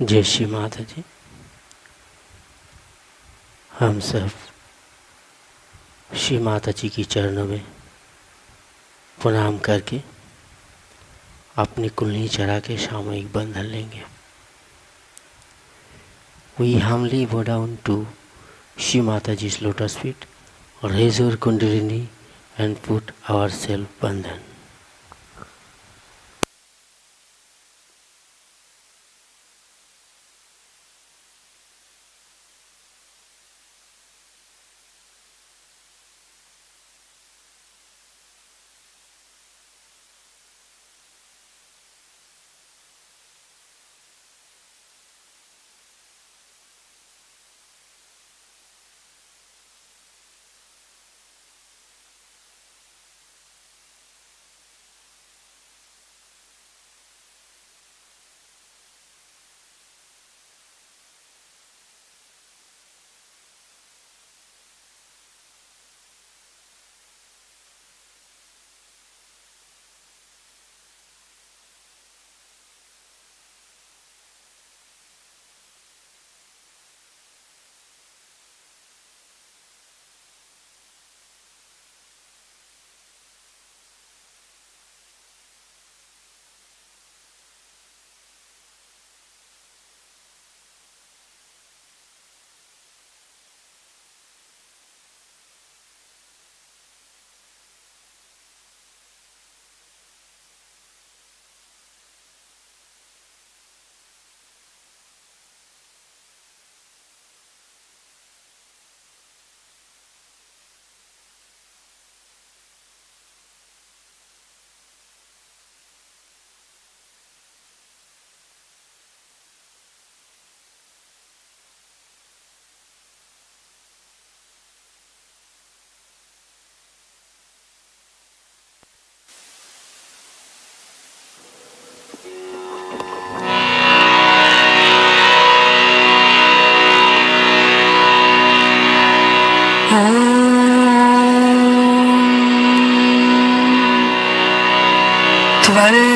जय श्री माता जी। हम सब श्री माता जी की चरणों में प्रणाम करके अपनी कुंडली चढ़ा के सामूहिक बंधन लेंगे। We humbly bow down to Shri Mataji's lotus feet, raise our kundalini and put ourselves bandhan.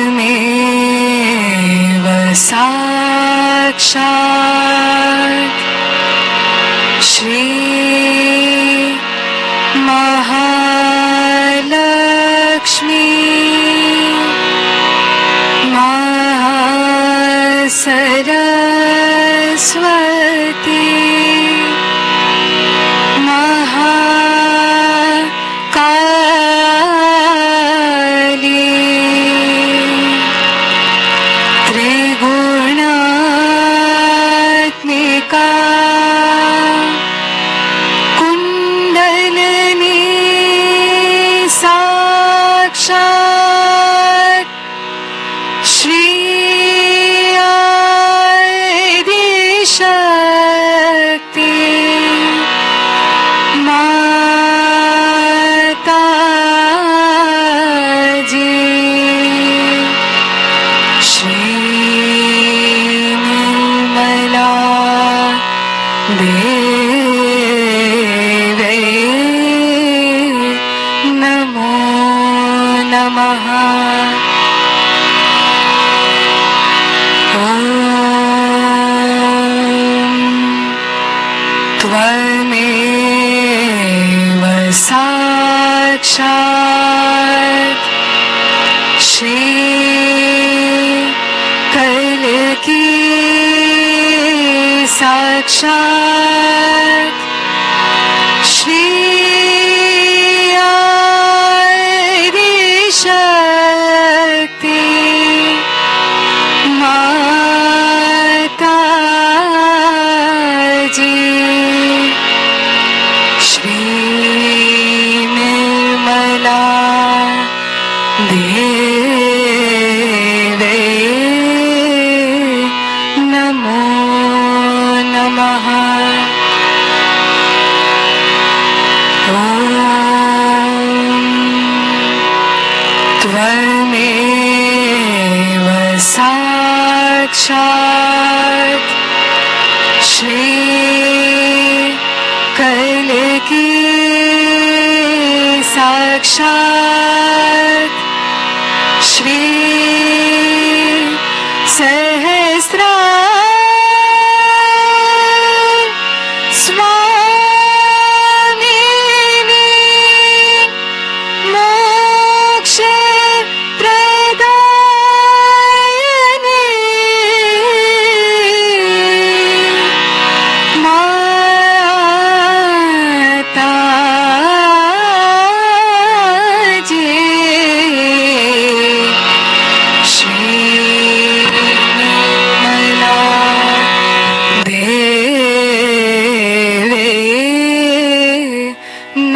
त्वमेव साक्षात् श्री महालक्ष्मी महासरस्वती त्वमेव साक्षात् श्री कल्की साक्षात् श्री आदिशक्ति माताजी श्री निर्मला देवे नमो नमः। त्वमेव साक्षात् श्री कल्की साक्षात् श्री सहस्रार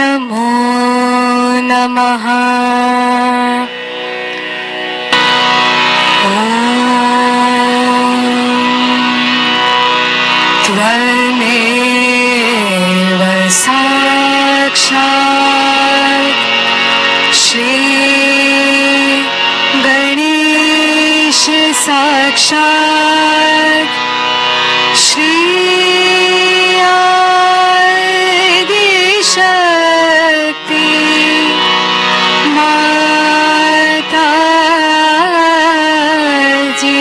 Namo Namaha. त्वमेव साक्षात् श्री गणेश साक्षात् श्री आदिशक्ति माता जी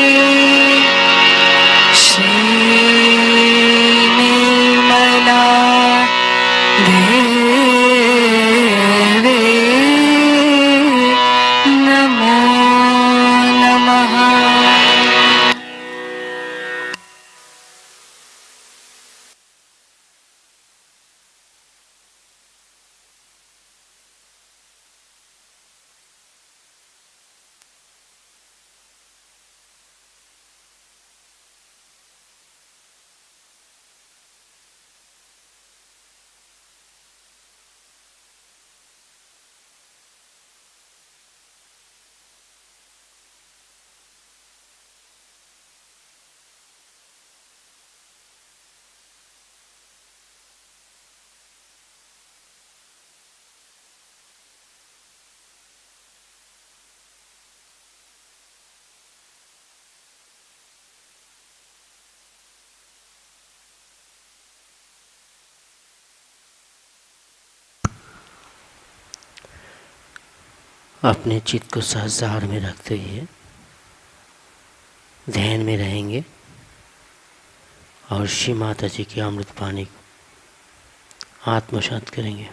अपने चित्त को सहजार में रखते हुए ध्यान में रहेंगे और श्री माता जी की अमृत पानी को आत्मसात करेंगे.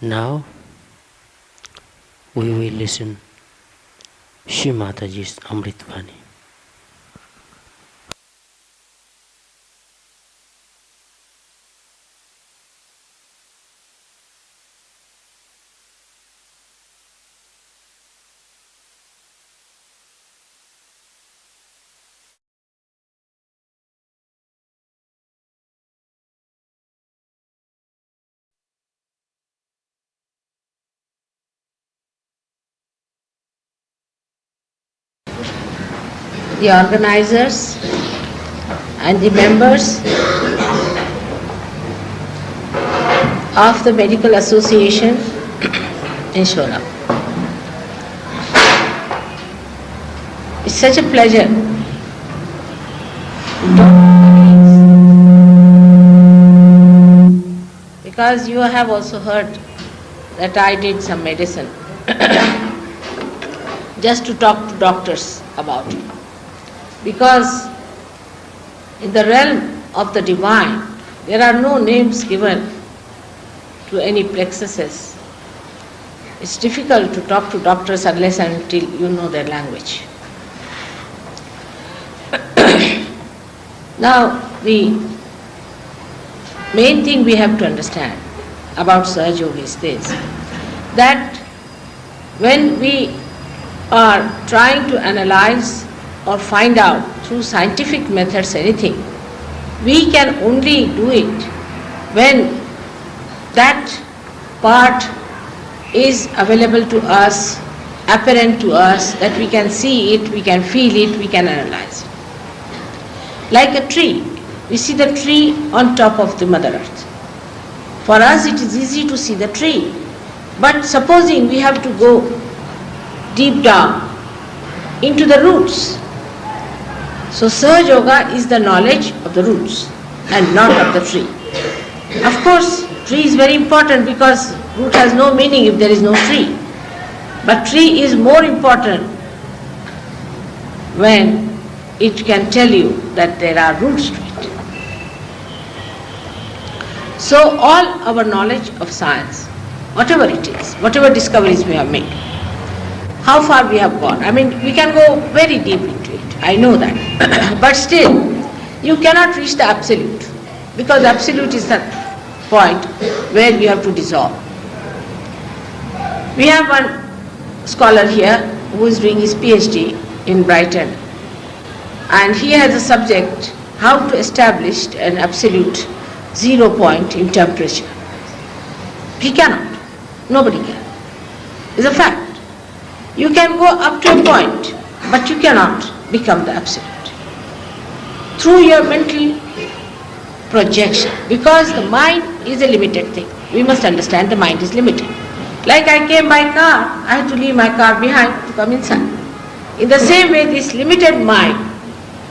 Now we will listen Shri Mataji's Amrit Vani. The organizers and the members of the Medical Association in Sholapur. It's such a pleasure to talk because you have also heard that I did some medicine just to talk to doctors about it. Because in the realm of the divine, there are no names given to any plexuses. It's difficult to talk to doctors unless and until you know their language. Now, the main thing we have to understand about Sahaja Yoga is this, that when we are trying to analyze or find out through scientific methods anything, we can only do it when that part is available to us, apparent to us, that we can see it, we can feel it, we can analyze it. Like a tree, we see the tree on top of the Mother Earth. For us it is easy to see the tree, but supposing we have to go deep down into the roots. So Sahaja Yoga is the knowledge of the roots and not of the tree. Of course, tree is very important because root has no meaning if there is no tree. But tree is more important when it can tell you that there are roots to it. So all our knowledge of science, whatever it is, whatever discoveries we have made, how far we have gone, I mean, we can go very deep into it, I know that. But still, you cannot reach the absolute, because absolute is the point where you have to dissolve. We have one scholar here who is doing his PhD in Brighton, and he has a subject how to establish an absolute 0 point in temperature. He cannot. Nobody can. It's a fact. You can go up to a point, but you cannot become the absolute. Through your mental projection, because the mind is a limited thing. We must understand the mind is limited. Like I came by car, I had to leave my car behind to come inside. In the same way, this limited mind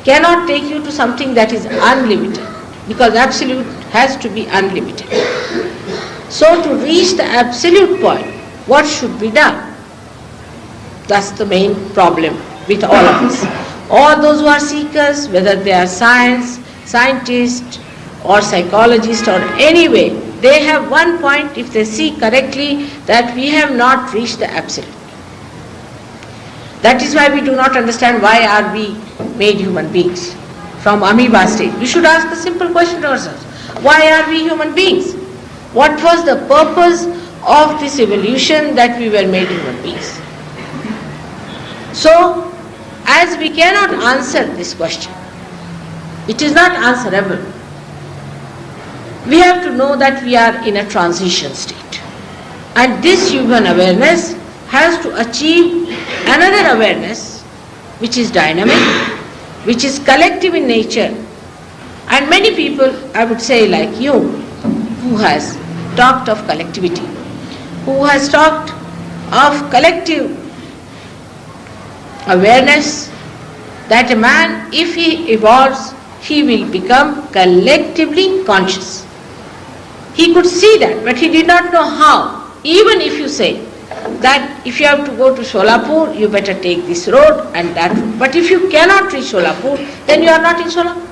cannot take you to something that is unlimited, because absolute has to be unlimited. So to reach the absolute point, what should be done? That's the main problem with all of us. All those who are seekers, whether they are scientists or psychologists or any way, they have one point, if they see correctly, that we have not reached the absolute. That is why we do not understand why are we made human beings from amoeba state. We should ask a simple question to ourselves. Why are we human beings? What was the purpose of this evolution that we were made human beings? So, as we cannot answer this question, it is not answerable. We have to know that we are in a transition state. And this human awareness has to achieve another awareness which is dynamic, which is collective in nature. And many people, I would say like you, who has talked of collectivity, who has talked of collective awareness, that a man, if he evolves, he will become collectively conscious. He could see that, but he did not know how. Even if you say that if you have to go to Sholapur, you better take this road and that road. But if you cannot reach Sholapur, then you are not in Sholapur.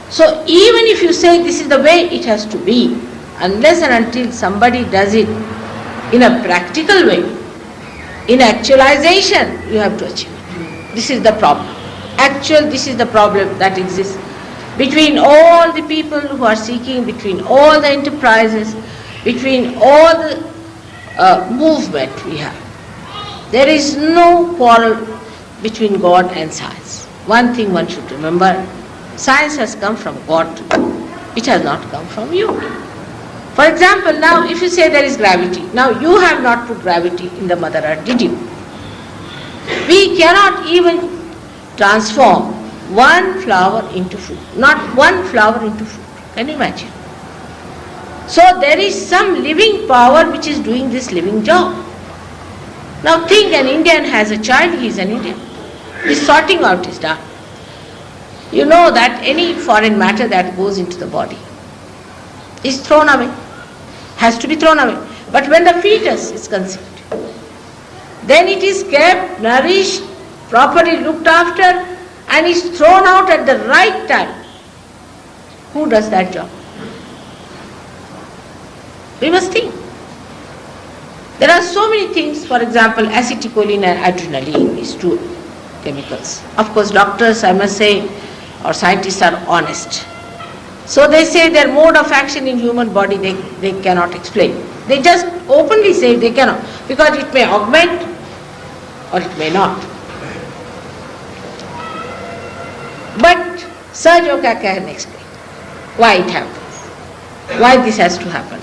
So even if you say this is the way it has to be, unless and until somebody does it in a practical way, in actualization, you have to achieve it. This is the problem. This is the problem that exists between all the people who are seeking, between all the enterprises, between all the movement we have. There is no quarrel between God and science. One thing one should remember, science has come from God. It has not come from you. For example, now if you say there is gravity, now you have not put gravity in the Mother Earth, did you? We cannot even transform one flower into food. Not one flower into food. Can you imagine? So there is some living power which is doing this living job. Now think an Indian has a child, he is an Indian. His sorting out is done. You know that any foreign matter that goes into the body is thrown away, has to be thrown away. But when the fetus is conceived, then it is kept, nourished, properly looked after, and is thrown out at the right time. Who does that job? We must think. There are so many things, for example, acetylcholine and adrenaline, these two chemicals. Of course, doctors, I must say, or scientists are honest. So they say their mode of action in human body they cannot explain. They just openly say they cannot, because it may augment or it may not. But Sahaj can explain why it happens, why this has to happen.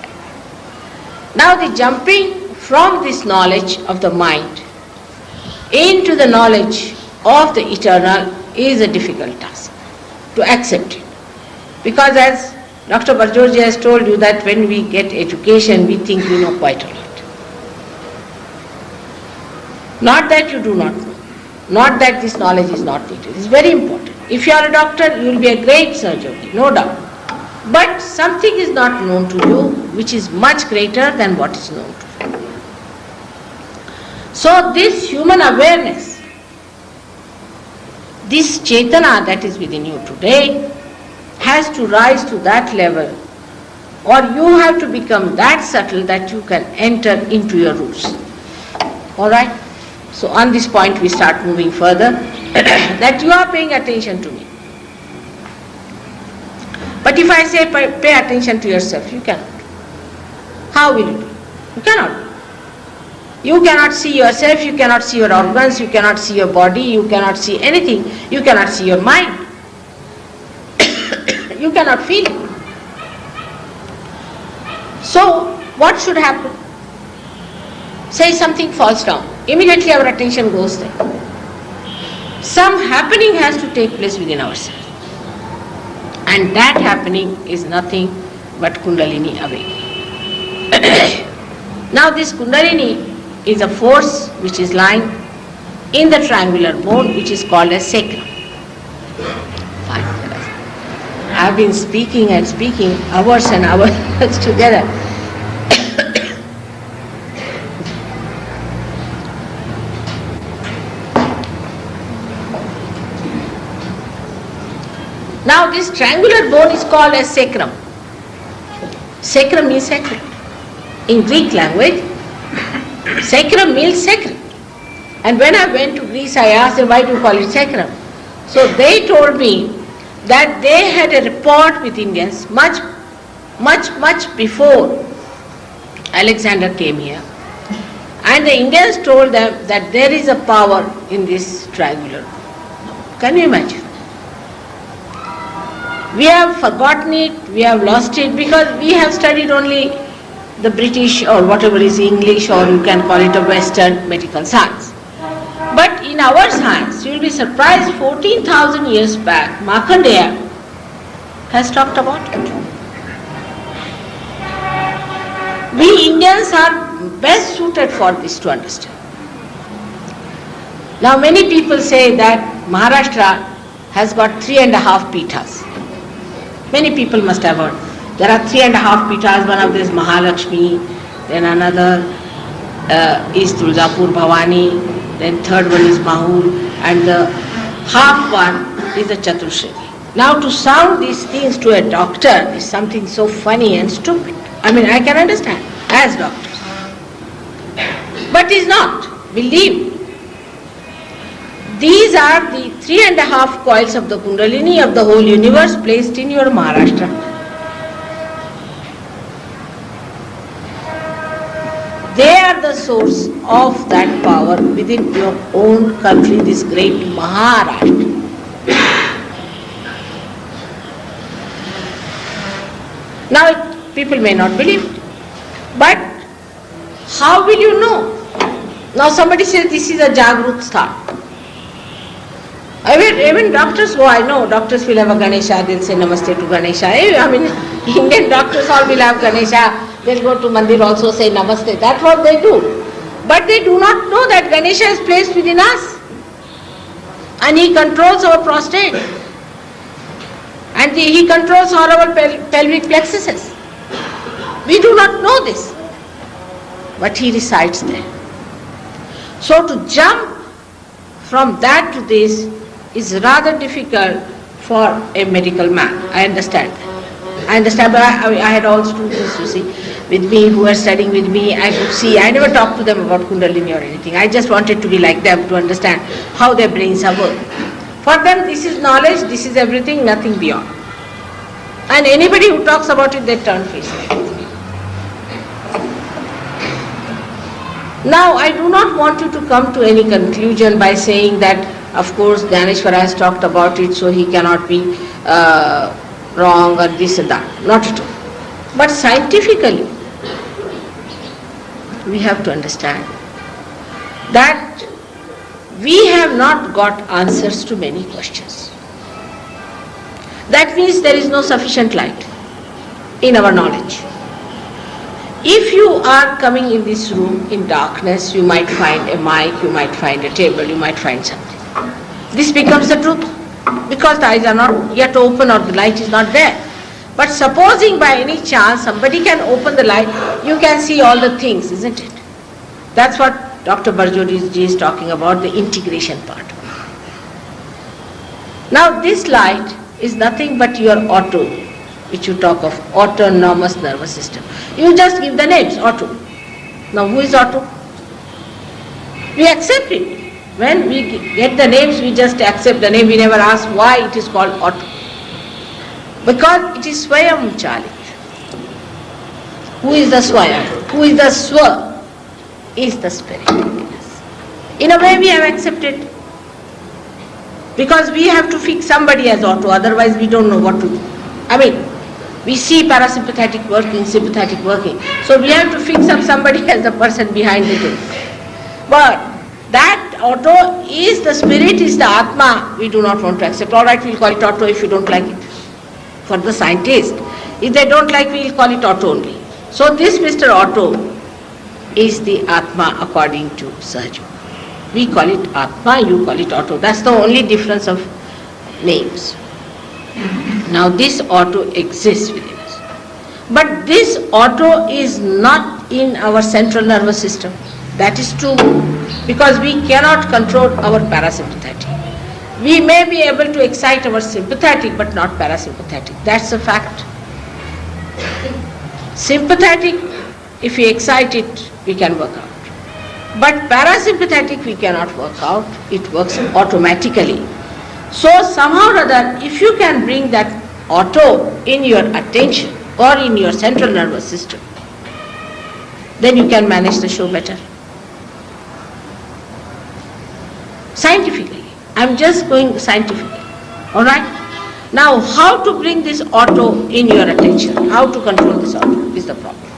Now the jumping from this knowledge of the mind into the knowledge of the eternal is a difficult task to accept it. Because as Dr. Barjoji has told you that when we get education, we think we know quite a lot. Not that you do not know. Not that this knowledge is not needed. It is very important. If you are a doctor, you will be a great surgeon, no doubt. But something is not known to you which is much greater than what is known to you. So this human awareness, this Chetana that is within you today, has to rise to that level, or you have to become that subtle that you can enter into your roots. Alright? So on this point we start moving further, that you are paying attention to me. But if I say pay attention to yourself, you cannot. How will you do? You cannot. You cannot see yourself, you cannot see your organs, you cannot see your body, you cannot see anything, you cannot see your mind. you cannot feel it. So, what should happen? Say something falls down, immediately our attention goes there. Some happening has to take place within ourselves. And that happening is nothing but Kundalini awakening. Now this Kundalini is a force which is lying in the triangular bone which is called as sacrum. Fine. I have been speaking and speaking hours and hours together. Now this triangular bone is called as sacrum. Sacrum means sacred. In Greek language, sacrum means sacred. And when I went to Greece, I asked them, why do you call it sacrum? So they told me that they had a report with Indians much before Alexander came here. And the Indians told them that there is a power in this triangular. Can you imagine? We have forgotten it, we have lost it because we have studied only the British or whatever is English, or you can call it a Western medical science. But in our science, you will be surprised, 14,000 years back, Markandeya has talked about it. We Indians are best suited for this to understand. Now many people say that Maharashtra has got 3.5 pithas. Many people must have heard. There are 3.5 pithas, one of them is Mahalakshmi, then another is Tuljapur Bhavani, then third one is Mahur, and the half one is the Chaturshri. Now to sound these things to a doctor is something so funny and stupid. I mean, I can understand as doctors. But it is not. Believe. These are the 3.5 coils of the Kundalini of the whole universe placed in your Maharashtra. They are the source of that power within your own country, this great Maharashtra. Now, people may not believe it, but how will you know? Now somebody says this is a Jagrut thought. Even doctors go, I know, doctors will have a Ganesha, they'll say Namaste to Ganesha. I mean, Indian doctors all will have Ganesha, they'll go to Mandir also say Namaste, that's what they do. But they do not know that Ganesha is placed within us. And he controls our prostate. And he controls all our pelvic plexuses. We do not know this. But he resides there. So to jump from that to this is rather difficult for a medical man. I understand that. I understand, but I had all students, you see, with me who were studying with me. I could see, I never talked to them about Kundalini or anything. I just wanted to be like them, to understand how their brains are working. For them, this is knowledge, this is everything, nothing beyond. And anybody who talks about it, they turn face. Now, I do not want you to come to any conclusion by saying that, of course, Dhaneshwara has talked about it, so he cannot be wrong or this or that. Not at all. But scientifically, we have to understand that we have not got answers to many questions. That means there is no sufficient light in our knowledge. If you are coming in this room in darkness, you might find a mic, you might find a table, you might find something. This becomes the truth because the eyes are not yet open or the light is not there. But supposing by any chance somebody can open the light, you can see all the things, isn't it? That's what Dr. Barjodi ji is talking about, the integration part. Now this light is nothing but your auto, which you talk of, autonomous nervous system. You just give the names, auto. Now who is auto? We accept it. When we get the names, we just accept the name. We never ask why it is called auto. Because it is Swayam Chalit. Who is the Swayam? Who is the Swa? Is the spirit. In a way we have accepted. Because we have to fix somebody as auto, otherwise we don't know what to do. I mean, we see parasympathetic working, sympathetic working. So we have to fix up somebody as the person behind the door. But that auto is the spirit, is the Atma, we do not want to accept. All right, we'll call it auto if you don't like it. For the scientist, if they don't like, we'll call it auto only. So this Mr. Auto is the Atma according to Sahaja. We call it Atma, you call it auto. That's the only difference of names. Now this auto exists within us. But this auto is not in our central nervous system. That is true, because we cannot control our parasympathetic. We may be able to excite our sympathetic but not parasympathetic. That's a fact. Sympathetic, if we excite it, we can work out. But parasympathetic we cannot work out. It works automatically. So somehow or other, if you can bring that auto in your attention or in your central nervous system, then you can manage the show better. Scientifically. I'm just going scientifically. Alright? Now, how to bring this auto in your attention? How to control this auto is the problem.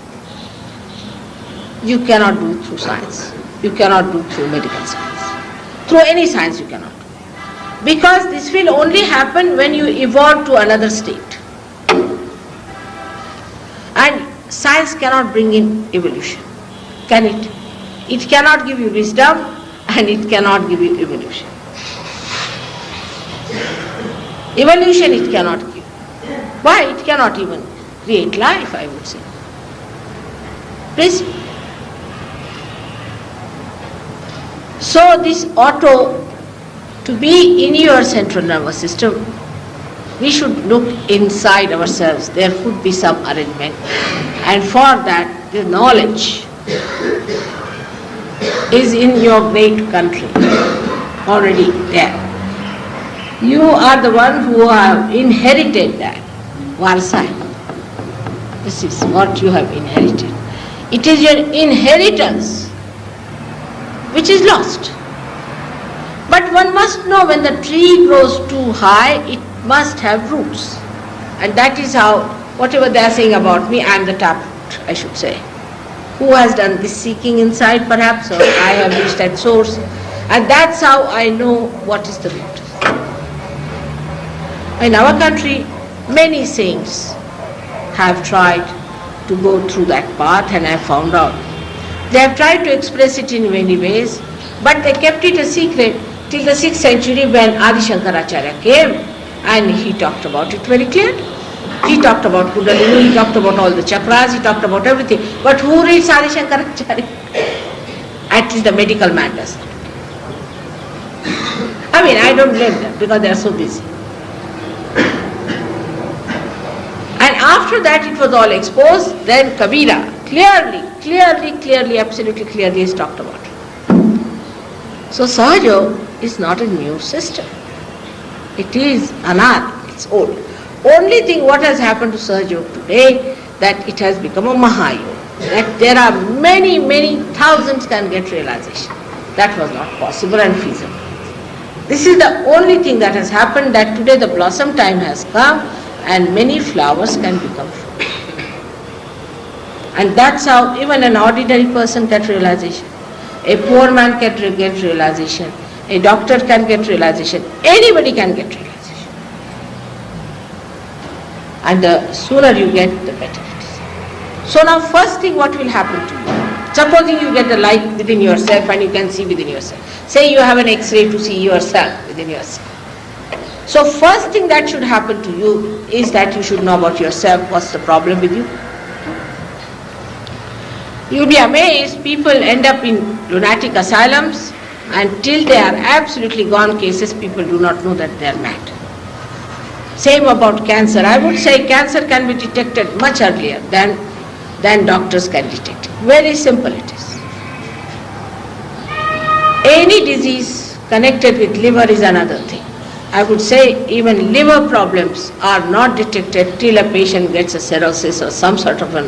You cannot do it through science. You cannot do it through medical science. Through any science you cannot do. Because this will only happen when you evolve to another state. And science cannot bring in evolution. Can it? It cannot give you wisdom and it cannot give you evolution. Evolution it cannot give. Why? It cannot even create life, I would say. Please. So this auto, to be in your central nervous system, we should look inside ourselves. There could be some arrangement. And for that, the knowledge is in your great country, already there. You are the one who have inherited that Varsa. This is what you have inherited. It is your inheritance which is lost. But one must know when the tree grows too high, it must have roots. And that is how, whatever they are saying about me, I am the taproot, I should say. Who has done this seeking inside perhaps, or I have reached that source. And that's how I know what is the root. In our country, many saints have tried to go through that path, and I found out. They have tried to express it in many ways, but they kept it a secret till the 6th century when Adi Shankaracharya came and he talked about it very clearly. He talked about Kundalini, he talked about all the chakras, he talked about everything. But who reads Adi Shankaracharya? At least the medical man does not. I mean, I don't blame them because they are so busy. And after that it was all exposed, then Kabira clearly, absolutely clearly is talked about. So Sahaja is not a new system. It is anad, it's old. Only thing what has happened to Sahaja today, that it has become a Mahayoga. That there are many thousands can get realization. That was not possible and feasible. This is the only thing that has happened, that today the blossom time has come and many flowers can become fruit. And that's how even an ordinary person gets realization. A poor man can get realization. A doctor can get realization. Anybody can get realization. And the sooner you get, the better it is. So now first thing what will happen to you? Supposing you get the light within yourself and you can see within yourself. Say you have an X-ray to see yourself within yourself. So first thing that should happen to you is that you should know about yourself. What's the problem with you? You'll be amazed, people end up in lunatic asylums and till they are absolutely gone cases, people do not know that they are mad. Same about cancer. I would say cancer can be detected much earlier than doctors can detect it. Very simple it is. Any disease connected with liver is another thing. I would say even liver problems are not detected till a patient gets a cirrhosis or some sort of a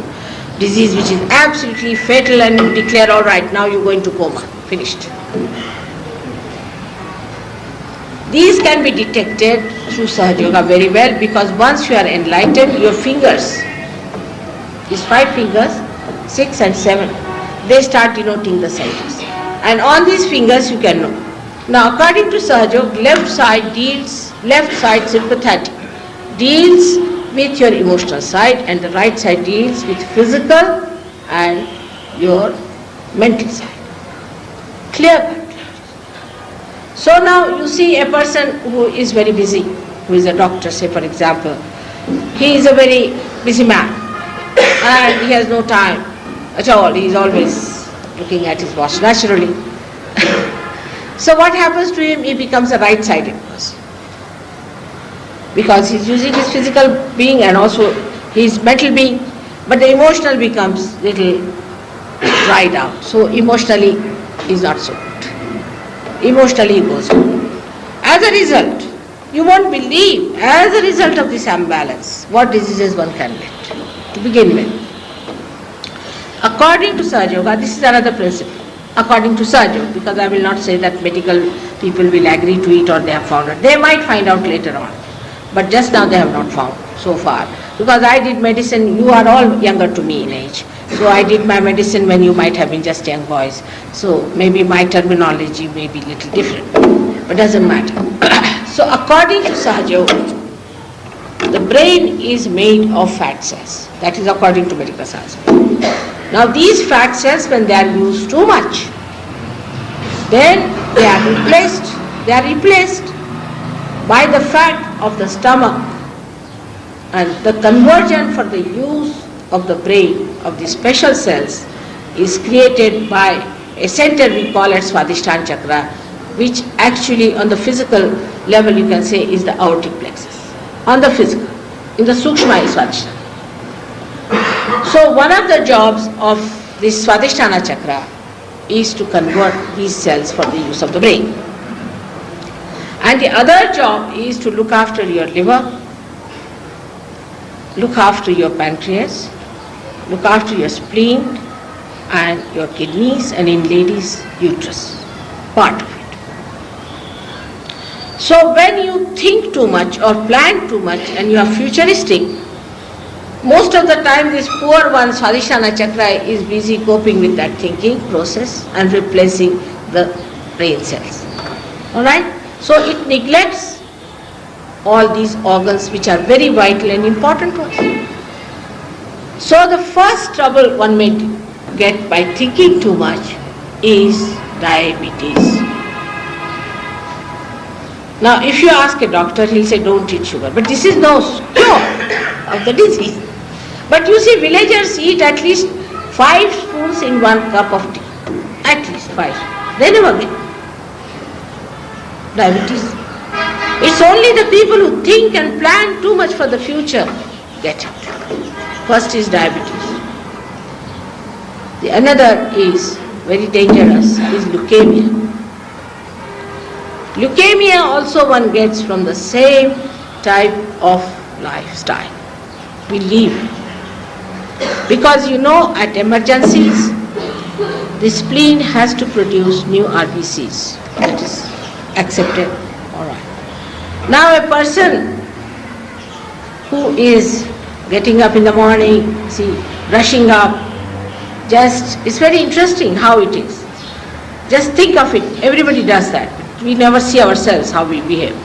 disease which is absolutely fatal and you declare, all right, now you're going to coma, finished. These can be detected through Sahaja Yoga very well, because once you are enlightened, your fingers, these 5 fingers, 6 and 7, they start denoting the centers. And on these fingers you can know. Now according to Sahaja Yoga, left side sympathetic, deals with your emotional side, and the right side deals with physical and your mental side. Clear cut. So now you see a person who is very busy, who is a doctor, say for example, he is a very busy man and he has no time at all, he is always looking at his watch naturally. So what happens to him? He becomes a right-sided person, because he is using his physical being and also his mental being, but the emotional becomes little dried out. So emotionally he is not so good. Emotionally he goes on. As a result, you won't believe, as a result of this imbalance, what diseases one can get to begin with. According to Sahaja Yoga, this is another principle. According to Sahaja Yoga, because I will not say that medical people will agree to it or they have found it. They might find out later on. But just now they have not found so far. Because I did medicine, you are all younger to me in age. So I did my medicine when you might have been just young boys. So maybe my terminology may be a little different. But doesn't matter. So according to Sahaja Yoga, the brain is made of fat cells. That is according to medical science. Now these fat cells, when they are used too much, then they are replaced. They are replaced by the fat of the stomach, and the conversion for the use of the brain of the special cells is created by a center we call it Swadhisthana chakra, which actually on the physical level you can say is the aortic plexus. On the physical, in the Sukshma is Swadhisthana. So one of the jobs of this Swadhisthana chakra is to convert these cells for the use of the brain. And the other job is to look after your liver, look after your pancreas, look after your spleen and your kidneys, and in ladies, uterus, part of it. So when you think too much or plan too much and you are futuristic, most of the time this poor one, Swadhisthana chakra, is busy coping with that thinking process and replacing the brain cells. Alright? So it neglects all these organs which are very vital and important to us. So the first trouble one may get by thinking too much is diabetes. Now if you ask a doctor, he'll say don't eat sugar, but this is no cure of the disease. But you see, villagers eat at least 5 spoons in 1 cup of tea. At least 5. They never get diabetes. It's only the people who think and plan too much for the future get it. First is diabetes. The another is very dangerous, is leukemia. Leukemia also one gets from the same type of lifestyle we live. Because you know, at emergencies, the spleen has to produce new RBCs. That is accepted. Alright. Now a person who is getting up in the morning, see, brushing up, it's very interesting how it is. Just think of it, everybody does that. We never see ourselves how we behave.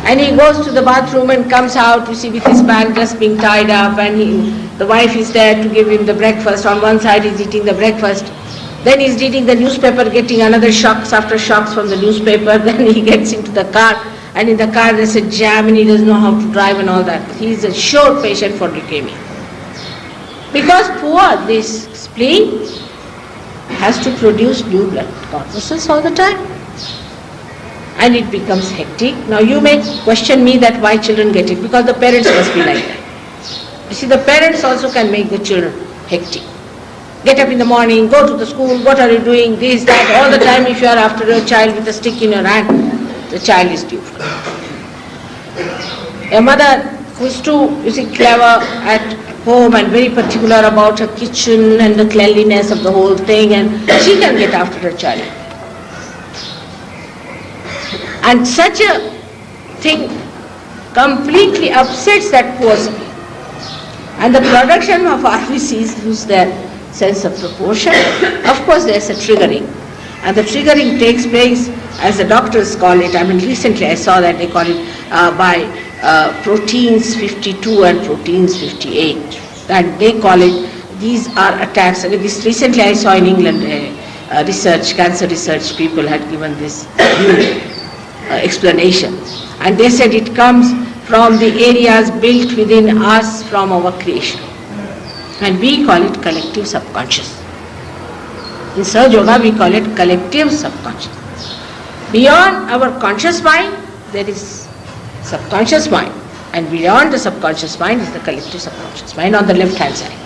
And he goes to the bathroom and comes out, you see, with his bag just being tied up, and the wife is there to give him the breakfast. On one side he's eating the breakfast, then he's reading the newspaper, getting another shocks after shocks from the newspaper. Then he gets into the car, and in the car there's a jam and he doesn't know how to drive and all that. He's a sure patient for leukemia. Because poor, this spleen has to produce new blood corpuscles all the time. And it becomes hectic. Now you may question me that why children get it, because the parents must be like that. You see, the parents also can make the children hectic. Get up in the morning, go to the school, what are you doing, this, that, all the time. If you are after a child with a stick in your hand, the child is due. A mother who is too, you see, clever at home and very particular about her kitchen and the cleanliness of the whole thing, and she can get after her child. And such a thing completely upsets that poor soul. And the production of RBCs lose their sense of proportion. Of course, there is a triggering. And the triggering takes place, as the doctors call it, I mean recently I saw that they call it by proteins 52 and proteins 58. And they call it, these are attacks. This recently I saw in England, research, cancer research people had given this new explanation. And they said it comes from the areas built within us from our creation. And we call it collective subconscious. In Sahaja Yoga we call it collective subconscious. Beyond our conscious mind there is subconscious mind, and beyond the subconscious mind is the collective subconscious mind on the left hand side.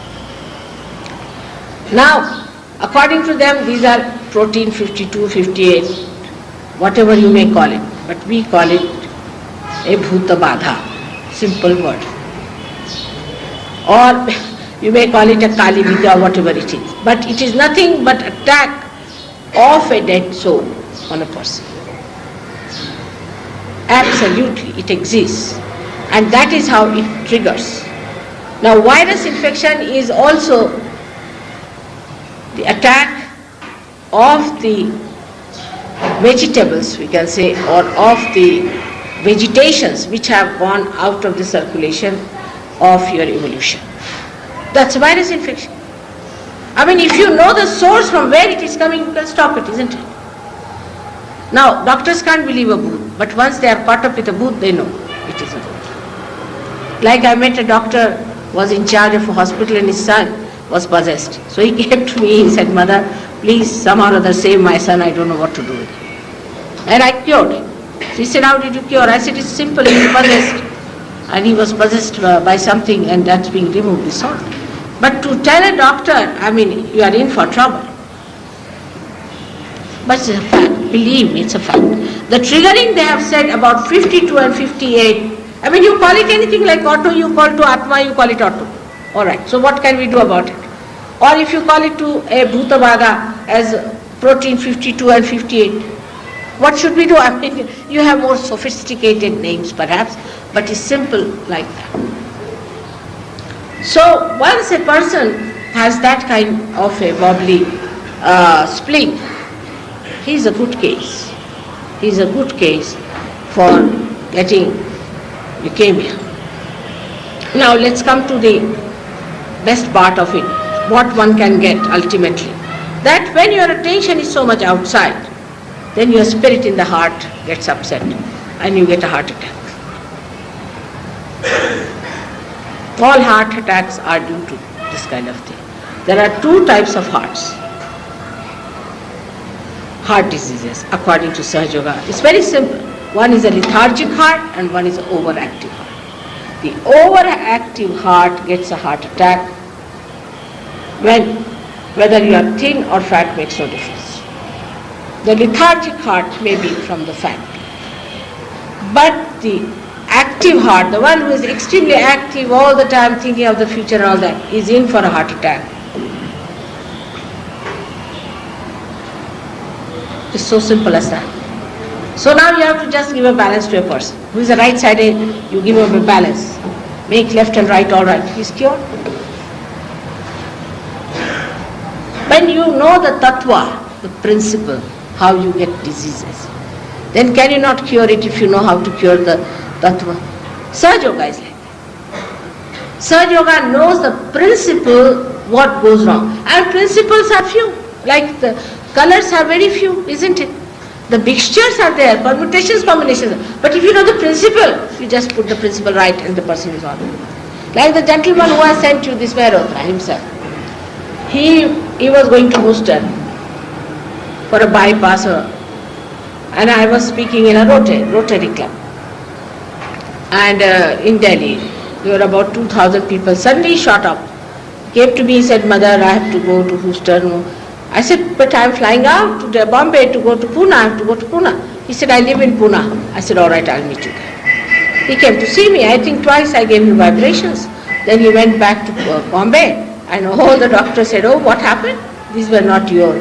Now, according to them, these are protein 52, 58, whatever you may call it, but we call it a bhuta badha, simple word. Or you may call it a kali vidya or whatever it is. But it is nothing but attack of a dead soul on a person. Absolutely, it exists. And that is how it triggers. Now, virus infection is also the attack of the vegetables, we can say, or of the vegetations which have gone out of the circulation of your evolution. That's virus infection. I mean, if you know the source from where it is coming, you can stop it, isn't it? Now, doctors can't believe a bhoot, but once they are caught up with a bhoot, they know it is a bhoot. Like I met a doctor, was in charge of a hospital and his son was possessed. So he came to me, he said, "Mother, please somehow or other save my son, I don't know what to do with him." And I cured him. So he said, "How did you cure?" I said, "It's simple, he is possessed." And he was possessed by something, and that's being removed, is solved. But to tell a doctor, I mean, you are in for trouble. But it's a fact, believe me, it's a fact. The triggering they have said about 52 and 58, I mean, you call it anything like auto, you call to Atma, you call it auto. Alright, so what can we do about it? Or if you call it to a Bhuta Badha as protein 52 and 58, what should we do? I mean, you have more sophisticated names perhaps, but it's simple like that. So once a person has that kind of a wobbly spleen, he is a good case. He is a good case for getting leukemia. Now let's come to the best part of it, what one can get ultimately. That when your attention is so much outside, then your spirit in the heart gets upset and you get a heart attack. All heart attacks are due to this kind of thing. There are two types of hearts. Heart diseases, according to Sahaja Yoga. It's very simple. One is a lethargic heart and one is an overactive heart. The overactive heart gets a heart attack when whether you are thin or fat makes no difference. The lethargic heart may be from the fat. But the active heart, the one who is extremely active all the time thinking of the future and all that, is in for a heart attack. It's so simple as that. So now you have to just give a balance to a person. Who is a right-sided, you give him a balance. Make left and right all right. He's cured. When you know the tattva, the principle, how you get diseases, then can you not cure it if you know how to cure the tattva? Sahaja Yoga is like that. Sahaja Yoga knows the principle, what goes wrong. And principles are few. Like the colors are very few, isn't it? The mixtures are there, permutations, combinations. But if you know the principle, you just put the principle right and the person is on. Like the gentleman who has sent you this Mehrotra himself. He was going to Worcester for a bypass, and I was speaking in a Rotary club. And in Delhi, there were about 2,000 people. Suddenly he shot up, came to me, said, "Mother, I have to go to Worcester." I said, "But I am flying out to Bombay to go to Pune, I have to go to Pune." He said, "I live in Pune." I said, "All right, I'll meet you there." He came to see me. I think twice I gave him vibrations. Then he went back to Bombay, and all the doctors said, "Oh, what happened? These were not your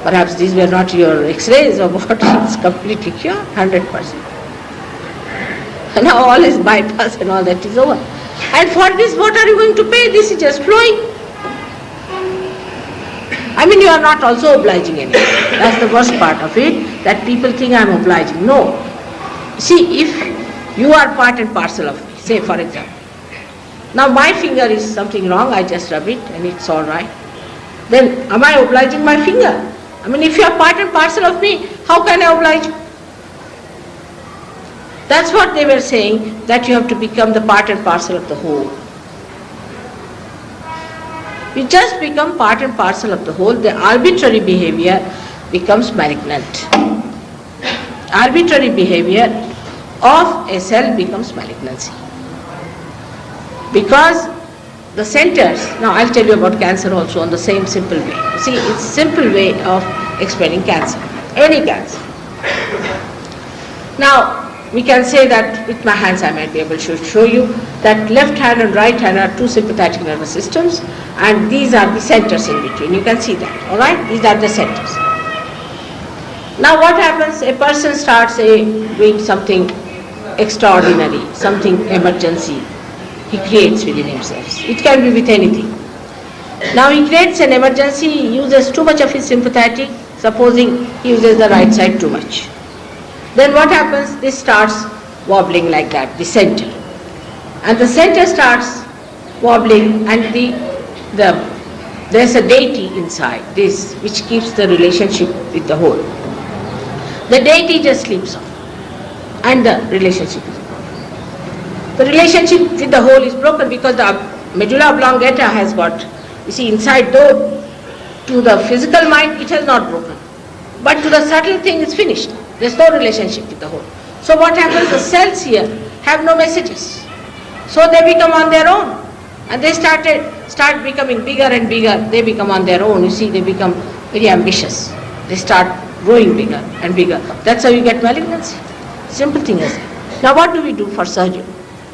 Perhaps these were not your X-rays or what, it's completely cured, 100%. Now all is bypass and all that is over. And for this, what are you going to pay? This is just flowing. I mean, you are not also obliging anyone. That's the worst part of it, that people think I am obliging. No. See, if you are part and parcel of me, say for example, now my finger is something wrong, I just rub it and it's all right. Then am I obliging my finger? I mean, if you are part and parcel of me, how can I oblige you? That's what they were saying, that you have to become the part and parcel of the whole. You just become part and parcel of the whole, the arbitrary behavior becomes malignant. Arbitrary behavior of a cell becomes malignancy. Because the centers, now I'll tell you about cancer also on the same simple way. You see, it's a simple way of explaining cancer, any cancer. Now, we can say that with my hands I might be able to show you that left hand and right hand are two sympathetic nervous systems, and these are the centers in between. You can see that, alright? These are the centers. Now what happens? A person starts doing something extraordinary, something emergency he creates within himself. It can be with anything. Now he creates an emergency, he uses too much of his sympathetic, supposing he uses the right side too much. Then what happens? This starts wobbling like that, the center. And the center starts wobbling, and there's a deity inside this which keeps the relationship with the whole. The deity just sleeps off and the relationship is broken. The relationship with the whole is broken because the medulla oblongata has got, you see, inside though to the physical mind it has not broken, but to the subtle thing it's finished. There's no relationship with the whole. So what happens? The cells here have no messages. So they become on their own. And they start becoming bigger and bigger. They become on their own. You see, they become very ambitious. They start growing bigger and bigger. That's how you get malignancy. Simple thing is that. Now what do we do for surgery?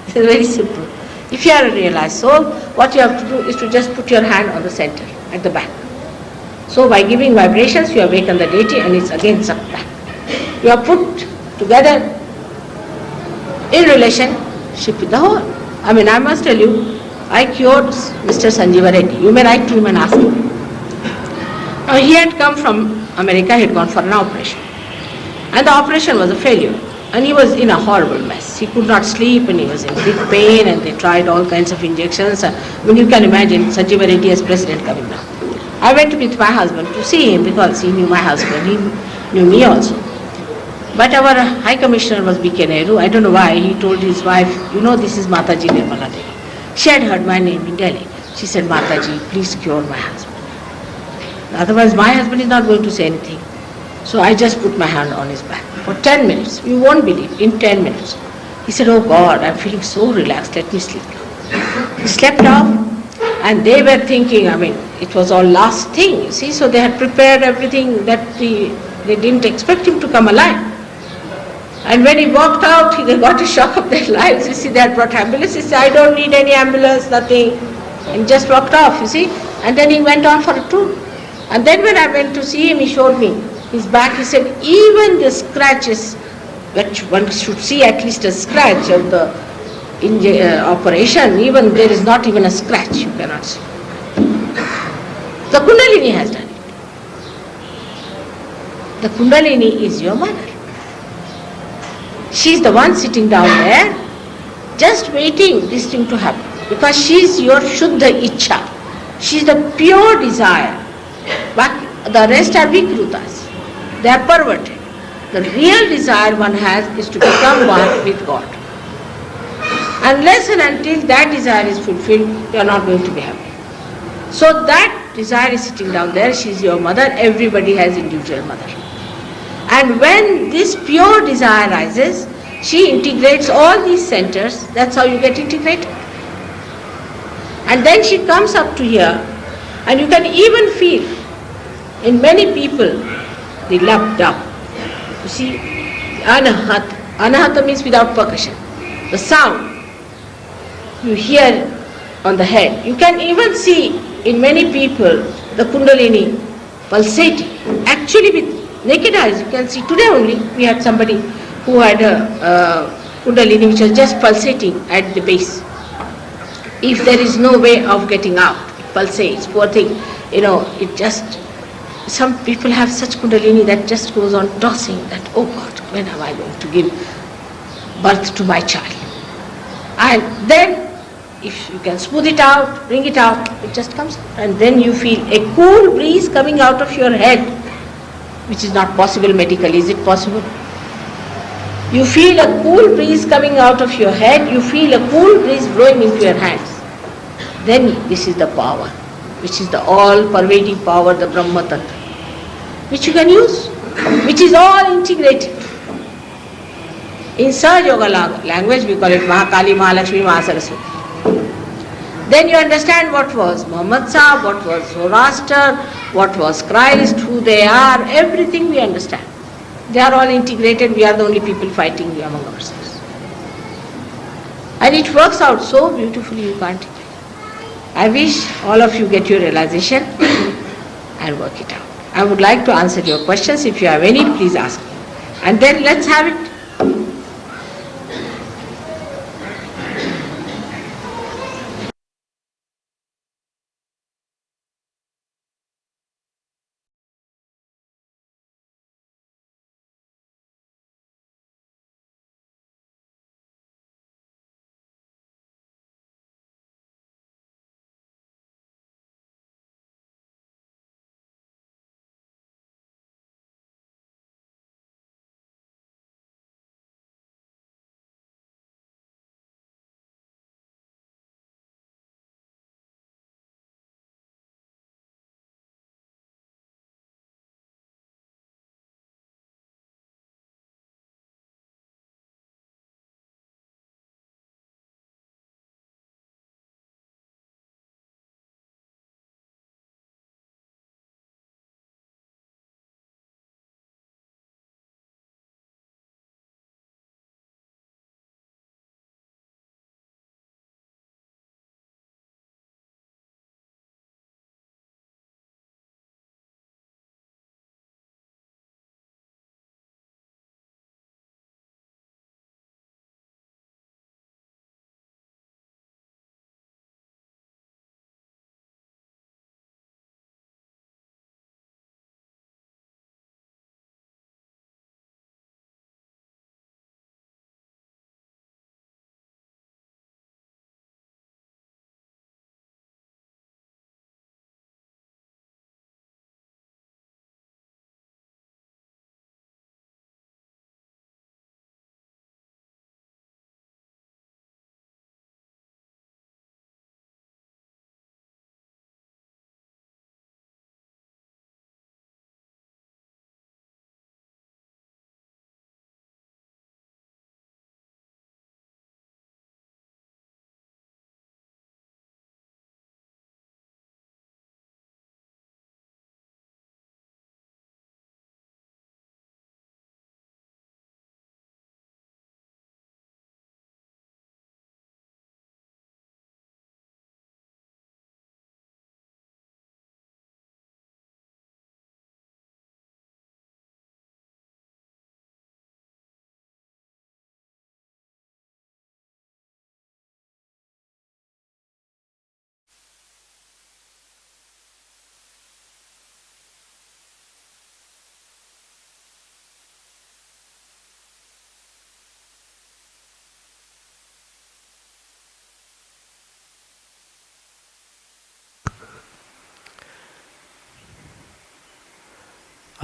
It's very simple. If you are a realized soul, what you have to do is to just put your hand on the center, at the back. So by giving vibrations, you awaken the deity and it's again sucked back. You are put together in relationship with the whole. I mean, I must tell you, I cured Mr. Sanjeeva Reddy. You may write to him and ask him. Now he had come from America, he had gone for an operation. And the operation was a failure. And he was in a horrible mess. He could not sleep and he was in big pain and they tried all kinds of injections. I mean, you can imagine Sanjeeva Reddy as president coming down. I went with my husband to see him because he knew my husband, he knew me also. But our High Commissioner was B.K. Nehru. I don't know why. He told his wife, you know, this is Mataji Nirmal Dham. She had heard my name in Delhi. She said, Mataji, please cure my husband. Otherwise, my husband is not going to say anything. So I just put my hand on his back for 10 minutes. You won't believe, in 10 minutes. He said, oh God, I'm feeling so relaxed. Let me sleep now. He slept off and they were thinking, I mean, it was all last thing, you see. So they had prepared everything that they didn't expect him to come alive. And when he walked out, they got a shock of their lives. You see, they had brought ambulance. He said, I don't need any ambulance, nothing. And he just walked off, you see. And then he went on for a tour. And then when I went to see him, he showed me his back. He said, even the scratches, which one should see at least a scratch of the operation, even there is not even a scratch, you cannot see. The Kundalini has done it. The Kundalini is your mother. She's the one sitting down there, just waiting this thing to happen. Because she's your Shuddha Ichha. She's the pure desire. But the rest are Vikrutas. They are perverted. The real desire one has is to become one with God. Unless and until that desire is fulfilled, you are not going to be happy. So that desire is sitting down there. She's your mother. Everybody has individual mother. And when this pure desire rises, she integrates all these centers. That's how you get integrated. And then she comes up to here, and you can even feel in many people the lap-dap. You see, anahata. Anahata means without percussion. The sound you hear on the head. You can even see in many people the Kundalini pulsating, active. actually with naked eyes. You can see today only we had somebody who had a kundalini which was just pulsating at the base. If there is no way of getting out, it pulsates, poor thing, it just, some people have such kundalini that just goes on tossing that, oh God, when am I going to give birth to my child? And then if you can smooth it out, bring it out, it just comes out. And then you feel a cool breeze coming out of your head, which is not possible medically. Is it possible? You feel a cool breeze coming out of your head, you feel a cool breeze blowing into your hands. Then this is the power, which is the all-pervading power, the Brahma Tattva, which you can use, which is all integrated. In Sahaja Yoga language, we call it Mahakali, Mahalakshmi, Mahasaraswati. Then you understand what was Muhammad Sahib, what was Zoroaster, what was Christ, who they are, everything we understand. They are all integrated, we are the only people fighting among ourselves. And it works out so beautifully, you can't imagine. I wish all of you get your realization and work it out. I would like to answer your questions. If you have any, please ask me. And then let's have it.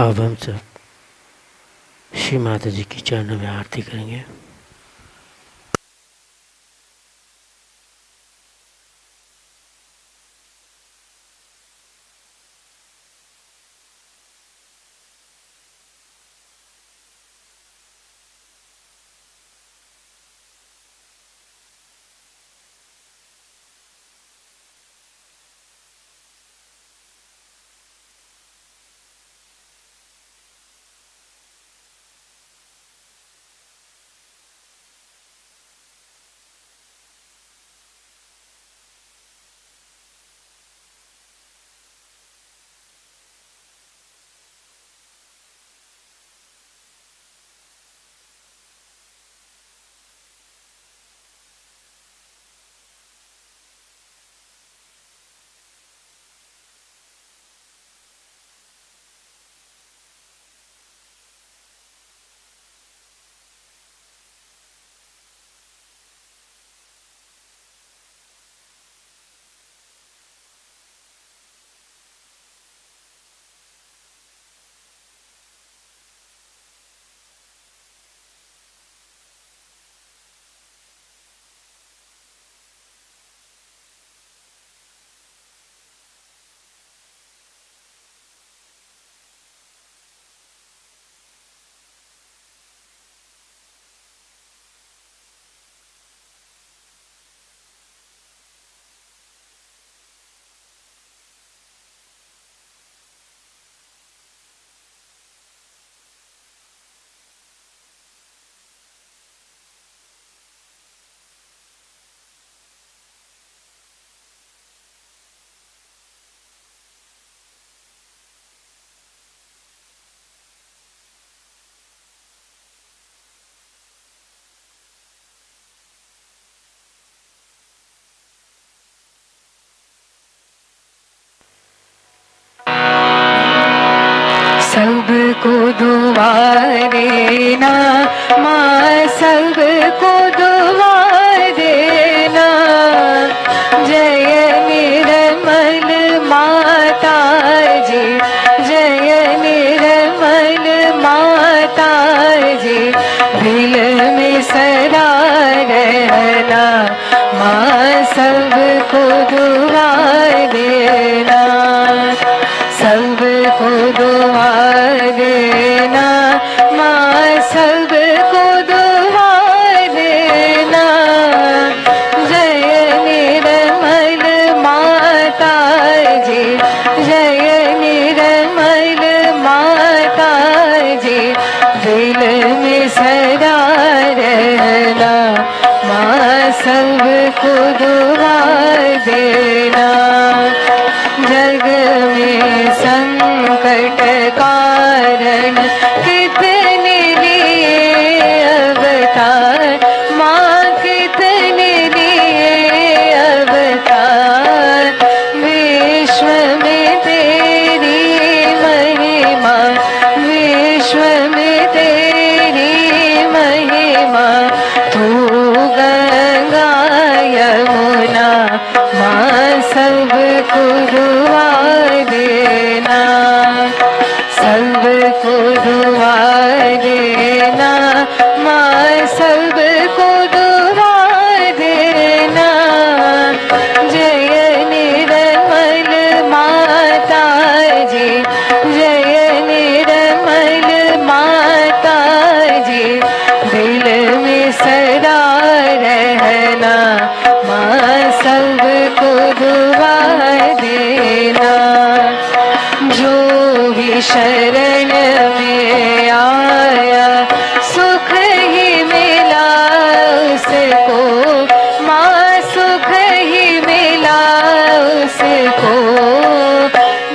अब हम सब श्री माता जी की चरणों में आरती करेंगे। सबको दुआ देना माँ, सबको दुआ देना। जय निर्मल माता जी, जय निर्मल माता जी, दिल में सदा रहना माँ, सबको दुआ देना, सबको दुआ देना माँ, सबको दुआ देना। जय निर्मल माता जी, जय निर्मल माता जी, दिल में सदा रहना माँ, सबको दुआ देना। जग में संकट कारण कितने लिए अवतार माँ, कितने लिए अवतार। विश्व में तेरी महिमा, विश्व में तेरी महिमा। तू गंगा यमुना माँ, सबको दुआ देना, सबको दुआ देना माँ, सबको दुआ देना। जय निर्मल माता जी, जय निर्मल माता जी, दिल में सदा रहना माँ, सबको दुआ देना। जो भी शरण में आया सुख ही मिला उसको माँ, सुख ही मिला उसको।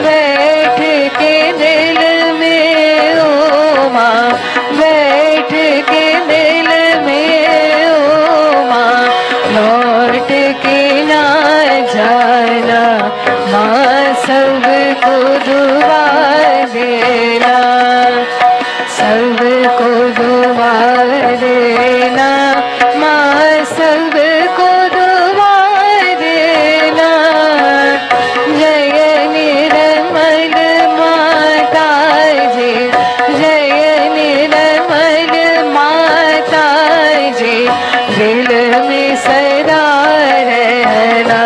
बैठ के दिल में ओ माँ, बैठ के दिल में ओ माँ, लौट के ना जाना माँ, सबको दुआ देना, सबको दुआ देना माँ, सबको दुआ देना। जय निर्मल माता जी, जय निर्मल माता जी, दिल में सदा रहना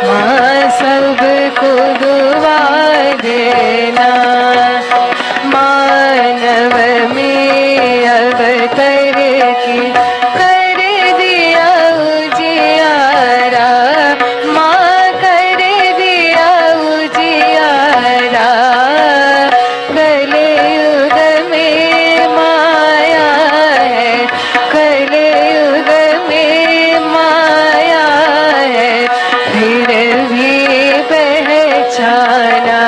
माँ, सबको दुआ देना। मानव में अवतर की कर दिया उजियारा माँ, कर दिया उजियारा। कलयुग में माया है, कलयुग में माया है, फिर भी पहचाना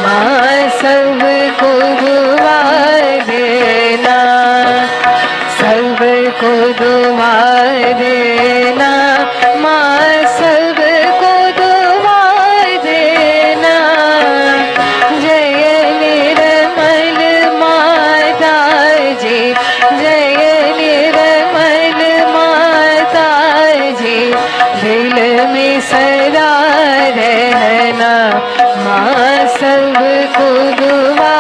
माँ, सबको दुआ देना, सबको दुआ देना माँ, सबको दुआ देना। जय निर्मल माता जी, जय निर्मल माता जी, दिल में सदा रहना माँ, सबको दुआ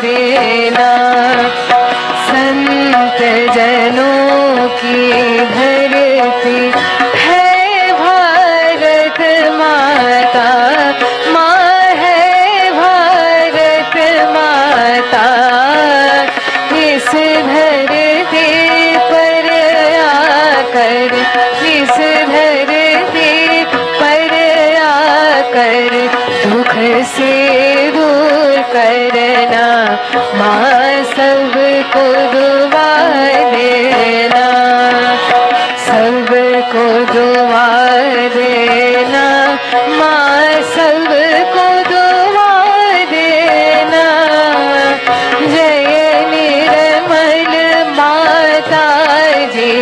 देना। संत जनों की धरती है भारत माता माँ, है भारत माता। इस धरती पर आकर, इस धरती पर आकर दुख से दूर करना माँ, सबको दुआ देना, सबको दुआ देना माँ, सबको दुआ देना। जय निर्मल माता जी,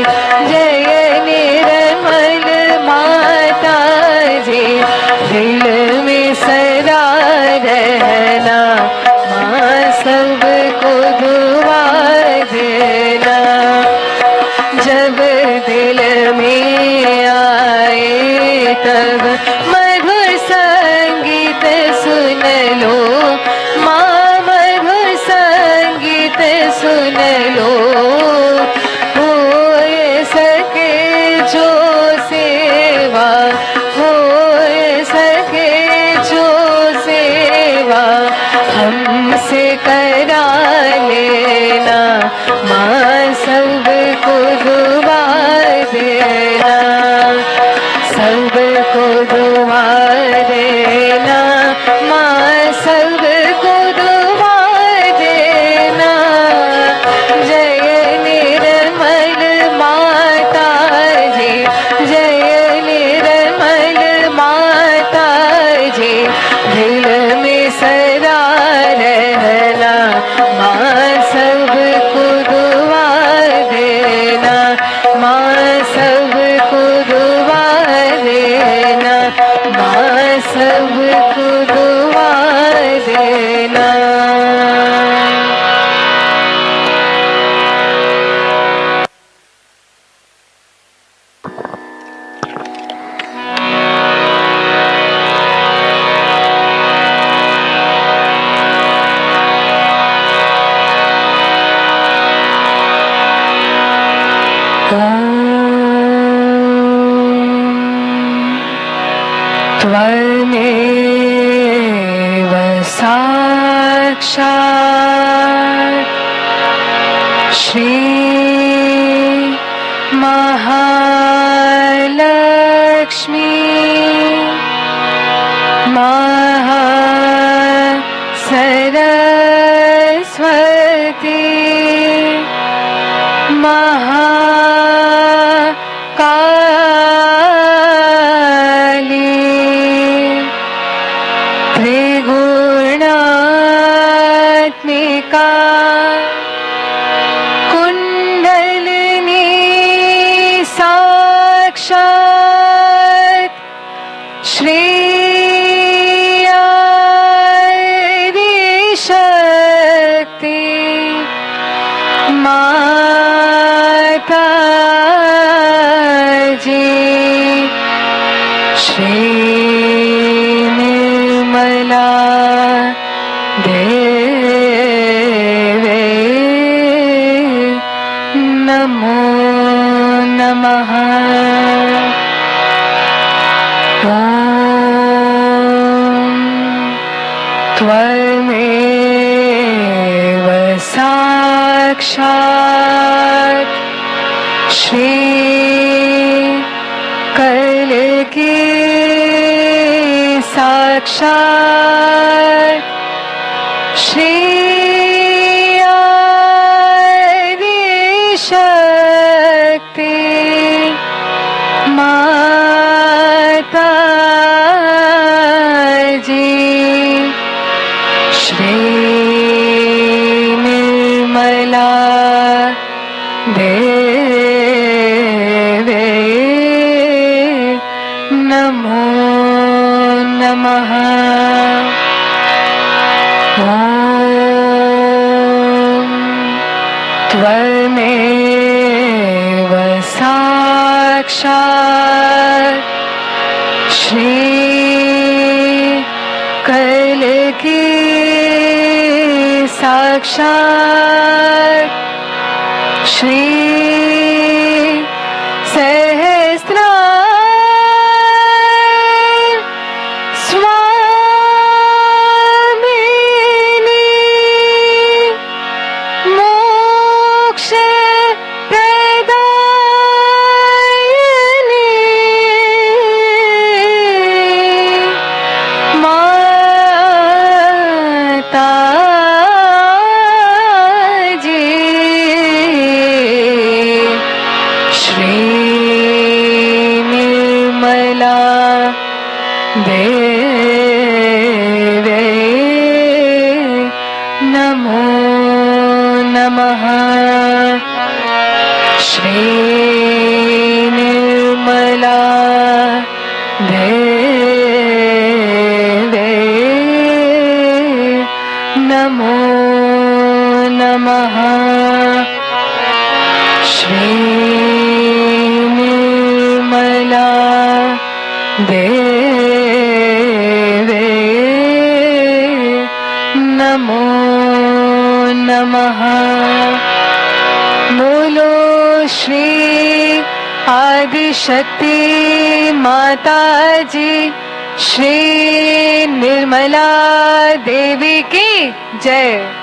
जय निर्मल माता जी, दिल में सदा रहना माँ, लो, माँ मधुर संगीत सुन लो। हो सके जो सेवा, हो सके जो सेवा हमसे करा लेना, माँ सबको दुआ देना, सबको दुआ देना, माँ सबको दुआ देना। जय निर्मल माता जी, जय निर्मल माता जी, दिल में सदा रहना, माँ सबको दुआ देना, माँ सबको दुआ देना, माँ सबको दुआ देना। त्वमेव साक्षात् श्री महालक्ष्मी महासरस्वती त्रिगुणात्मिका कुंडलिनी साक्षात् श्री आदिशक्ति माता जी, श्री निर्मला देवे नमो नमः। त्वमेव साक्षात् श्री कल्कि साक्षात् श्री आदिशक्ति माता जी, श्री निर्मला देवे नमो नमः। त्वमेव साक्षात् श्री कल्कि साक्षात् श्री सहस्रार स्वामिनी मोक्ष प्रदायिनी माता जी, श्री निर्मला देवे नमो नमः। श्री निर्मला देवे नमो नमः। श्री निर्मला देवे नमो नमः। बोलो श्री आदिशक्ति माता जी श्री निर्मला देवी की जय।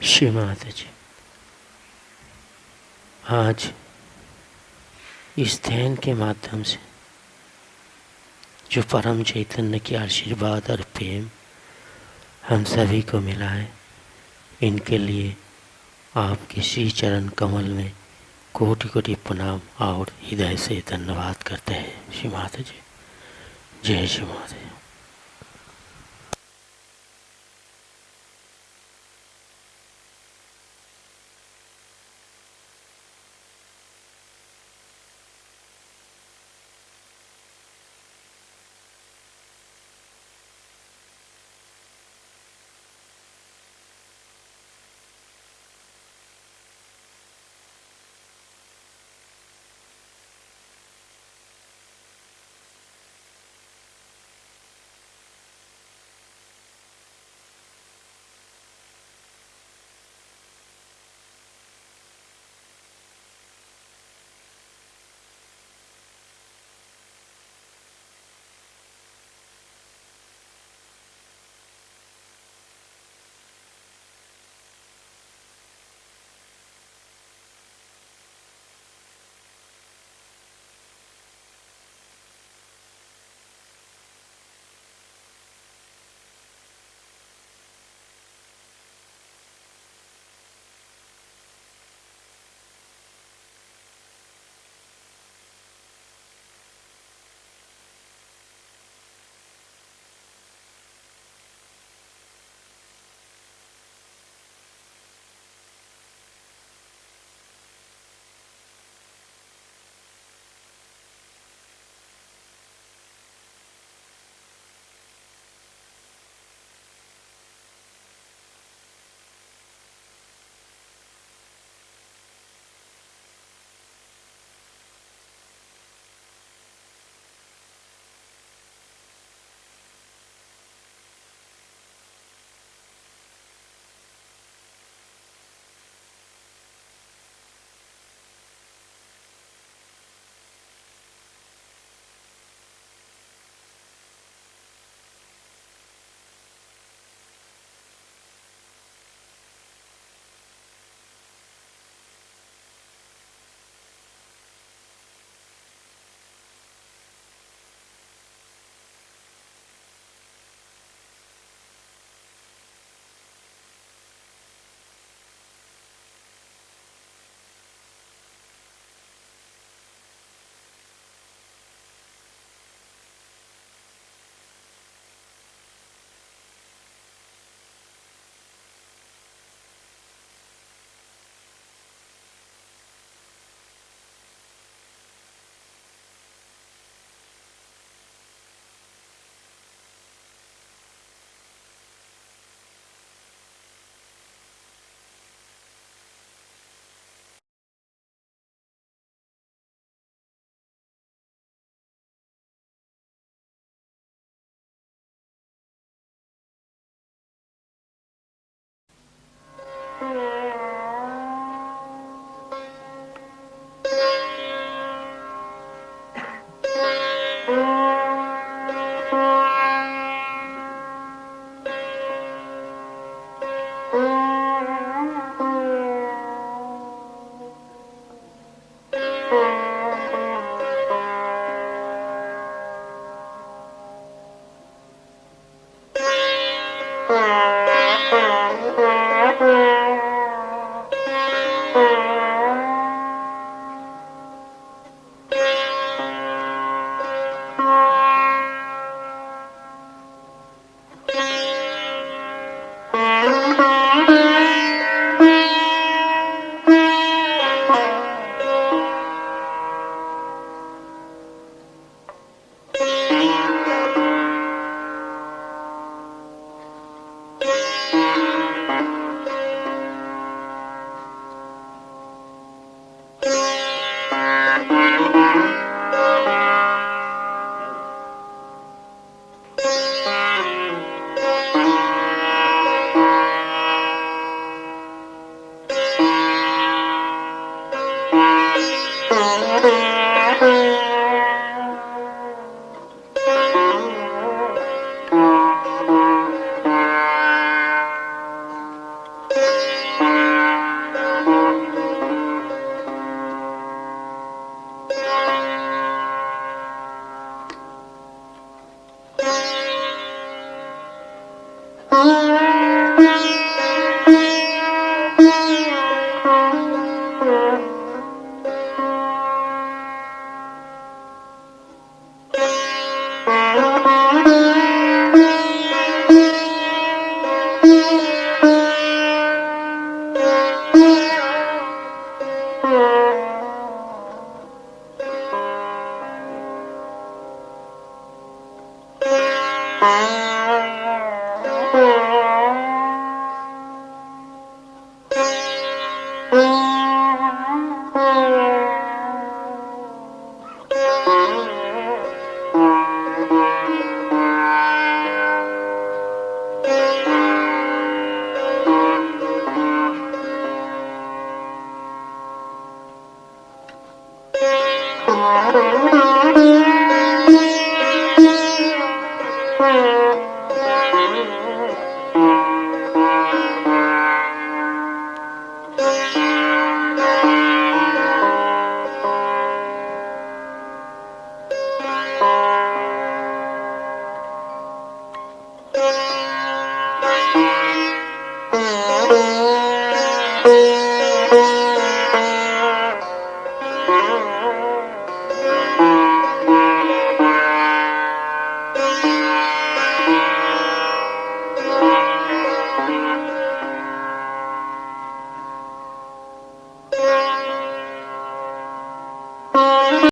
श्री माता जी, आज इस ध्यान के माध्यम से जो परम चैतन्य के आशीर्वाद और प्रेम हम सभी को मिला है, इनके लिए आपके श्री चरण कमल में कोटि कोटि प्रणाम और हृदय से धन्यवाद करते हैं। श्री माता जी, जय श्री माता जी।